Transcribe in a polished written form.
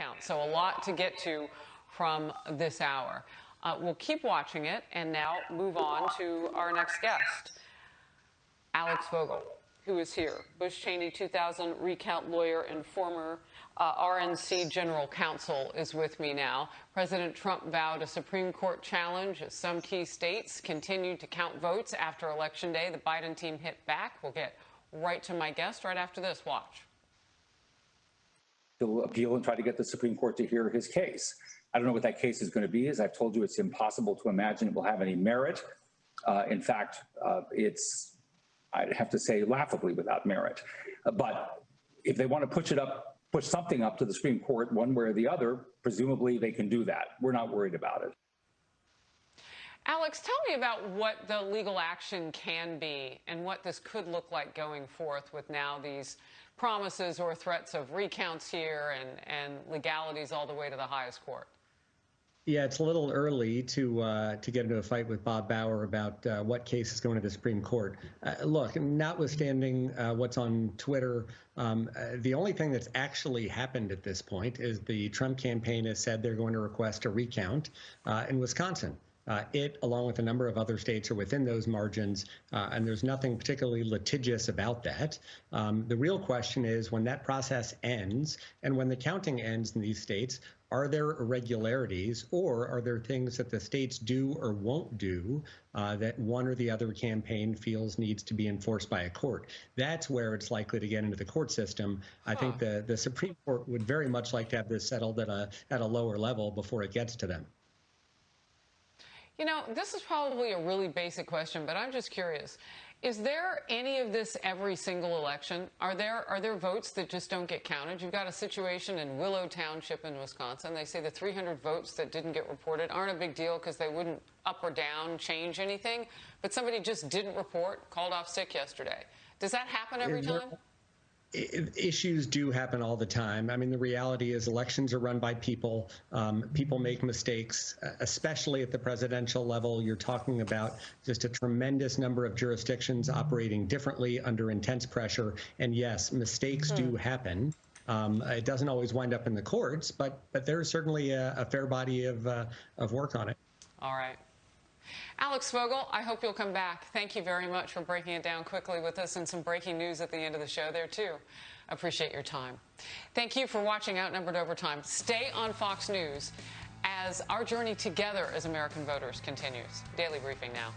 count. So a lot to get to from this hour. We'll keep watching it and now move on to our next guest, Alex Vogel, who is here. Bush Cheney 2000 recount lawyer and former RNC general counsel is with me now. President Trump vowed a Supreme Court challenge as some key states continued to count votes after Election Day. The Biden team hit back. We'll get right to my guest right after this. Watch. He'll appeal and try to get the Supreme Court to hear his case. I don't know what that case is going to be. As I've told you, it's impossible to imagine it will have any merit. In fact, it's, I'd have to say, laughably without merit. But if they want to push something up to the Supreme Court one way or the other, presumably they can do that. We're not worried about it. Alex, tell me about what the legal action can be and what this could look like going forth with now these promises or threats of recounts here and legalities all the way to the highest court. Yeah, it's a little early to get into a fight with Bob Bauer about what case is going to the Supreme Court. Look, notwithstanding what's on Twitter, the only thing that's actually happened at this point is the Trump campaign has said they're going to request a recount in Wisconsin. It, along with a number of other states, are within those margins, and there's nothing particularly litigious about that. The real question is, when that process ends and when the counting ends in these states, are there irregularities, or are there things that the states do or won't do that one or the other campaign feels needs to be enforced by a court? That's where it's likely to get into the court system. I think the Supreme Court would very much like to have this settled at a lower level before it gets to them. You know, this is probably a really basic question, but I'm just curious. Is there any of this every single election? Are there votes that just don't get counted? You've got a situation in Willow Township in Wisconsin. They say the 300 votes that didn't get reported aren't a big deal because they wouldn't up or down change anything. But somebody just didn't report, called off sick yesterday. Does that happen every time? Issues do happen all the time. I mean, the reality is elections are run by people. People make mistakes, especially at the presidential level. You're talking about just a tremendous number of jurisdictions operating differently under intense pressure. And yes, mistakes do happen. It doesn't always wind up in the courts, but there's certainly a fair body of work on it. All right. Alex Vogel, I hope you'll come back. Thank you very much for breaking it down quickly with us, and some breaking news at the end of the show there, too. Appreciate your time. Thank you for watching Outnumbered Overtime. Stay on Fox News as our journey together as American voters continues. Daily Briefing now.